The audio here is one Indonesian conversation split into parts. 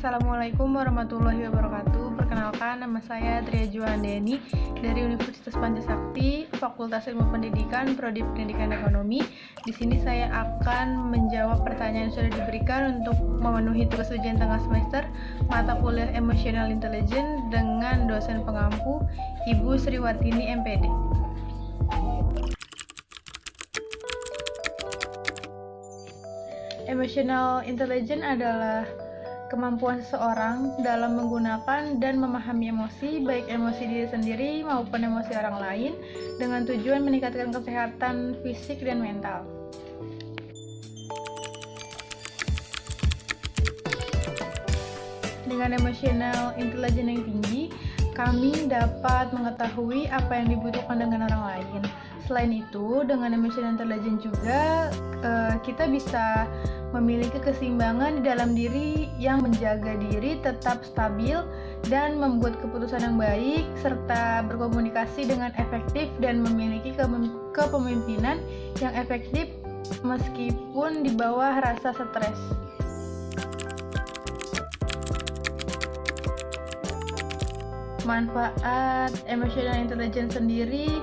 Assalamualaikum warahmatullahi wabarakatuh. Perkenalkan, nama saya Tria Juandeni dari Universitas Pancasakti, Fakultas Ilmu Pendidikan, Prodi Pendidikan Ekonomi. Di sini saya akan menjawab pertanyaan yang sudah diberikan untuk memenuhi tugas ujian tengah semester mata kuliah Emotional Intelligence dengan dosen pengampu Ibu Sriwatini MPD. Emotional Intelligence adalah kemampuan seseorang dalam menggunakan dan memahami emosi, baik emosi diri sendiri maupun emosi orang lain, dengan tujuan meningkatkan kesehatan fisik dan mental. Dengan emotional intelligence yang tinggi, kami dapat mengetahui apa yang dibutuhkan dengan orang lain. Selain itu, dengan emotional intelligence juga kita bisa memiliki keseimbangan di dalam diri yang menjaga diri tetap stabil dan membuat keputusan yang baik, serta berkomunikasi dengan efektif dan memiliki kepemimpinan yang efektif meskipun di bawah rasa stres. Manfaat emotional intelligence sendiri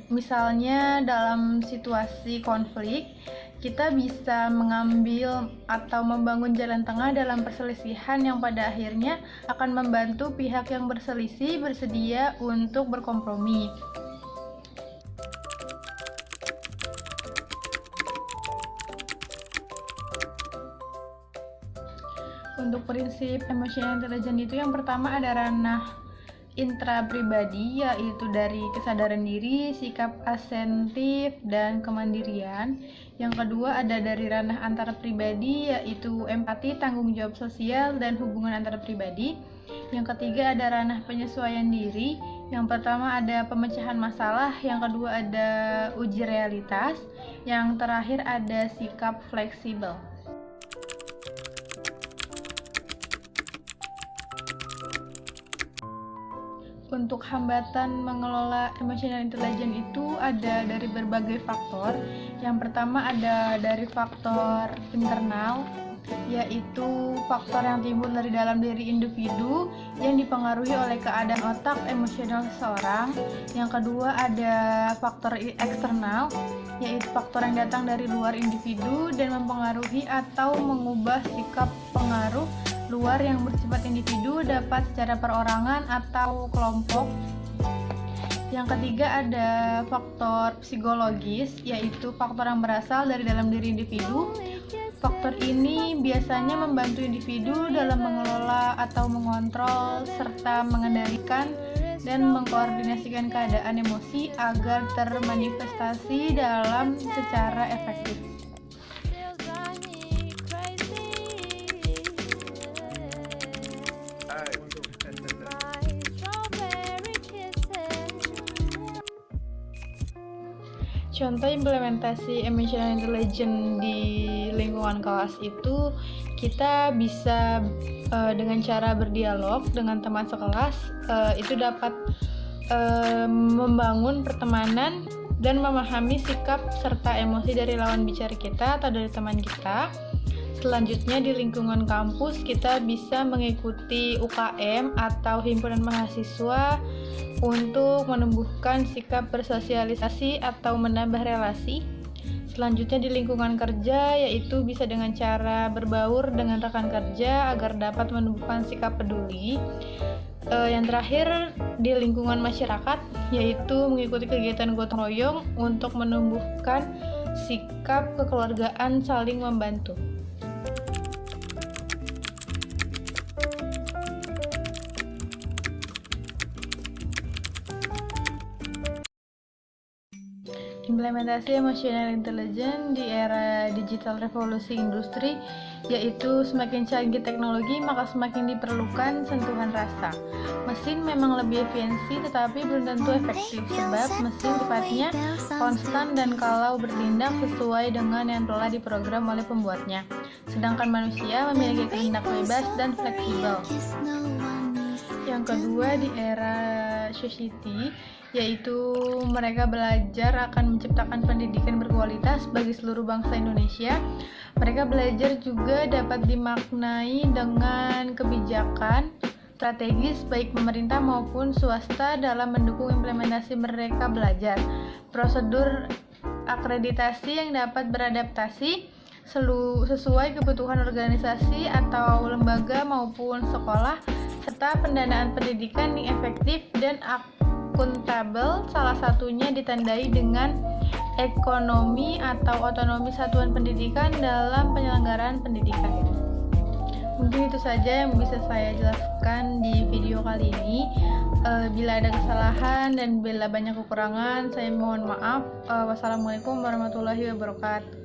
misalnya dalam situasi konflik, kita bisa mengambil atau membangun jalan tengah dalam perselisihan yang pada akhirnya akan membantu pihak yang berselisih bersedia untuk berkompromi. Untuk prinsip emotional intelligence itu yang pertama ada ranah intra-pribadi, yaitu dari kesadaran diri, sikap asertif, dan kemandirian. Yang kedua ada dari ranah antara pribadi, yaitu empati, tanggung jawab sosial, dan hubungan antara pribadi. Yang ketiga ada ranah penyesuaian diri. Yang pertama ada pemecahan masalah, yang kedua ada uji realitas, yang terakhir ada sikap fleksibel. Untuk hambatan mengelola emotional intelligence itu ada dari berbagai faktor. Yang pertama ada dari faktor internal, yaitu faktor yang timbul dari dalam diri individu yang dipengaruhi oleh keadaan otak emosional seseorang. Yang kedua ada faktor eksternal, yaitu faktor yang datang dari luar individu dan mempengaruhi atau mengubah sikap pengaruh luar yang bersifat individu, dapat secara perorangan atau kelompok. Yang ketiga ada faktor psikologis, yaitu faktor yang berasal dari dalam diri individu. Faktor ini biasanya membantu individu dalam mengelola atau mengontrol serta mengendalikan dan mengkoordinasikan keadaan emosi agar termanifestasi dalam secara efektif. Contoh implementasi emotional intelligence di lingkungan kelas itu kita bisa dengan cara berdialog dengan teman sekelas, itu dapat membangun pertemanan dan memahami sikap serta emosi dari lawan bicara kita atau dari teman kita. Selanjutnya di lingkungan kampus kita bisa mengikuti UKM atau himpunan mahasiswa untuk menumbuhkan sikap bersosialisasi atau menambah relasi. Selanjutnya di lingkungan kerja, yaitu bisa dengan cara berbaur dengan rekan kerja agar dapat menumbuhkan sikap peduli. Yang terakhir di lingkungan masyarakat, yaitu mengikuti kegiatan gotong royong untuk menumbuhkan sikap kekeluargaan saling membantu. Implementasi emotional intelligence di era digital revolusi industri, yaitu semakin canggih teknologi maka semakin diperlukan sentuhan rasa. Mesin memang lebih efisiensi tetapi belum tentu efektif, sebab mesin sifatnya konstan dan kalau bertindak sesuai dengan yang telah diprogram oleh pembuatnya. Sedangkan manusia memiliki kehendak bebas dan fleksibel. Yang kedua di era society, yaitu mereka belajar akan menciptakan pendidikan berkualitas bagi seluruh bangsa Indonesia. Mereka belajar juga dapat dimaknai dengan kebijakan strategis baik pemerintah maupun swasta dalam mendukung implementasi mereka belajar. Prosedur akreditasi yang dapat beradaptasi sesuai kebutuhan organisasi atau lembaga maupun sekolah, serta pendanaan pendidikan yang efektif dan akuntabel, salah satunya ditandai dengan ekonomi atau otonomi satuan pendidikan dalam penyelenggaraan pendidikan. Mungkin itu saja yang bisa saya jelaskan di video kali ini. Bila ada kesalahan dan bila banyak kekurangan, saya mohon maaf. Wassalamualaikum warahmatullahi wabarakatuh.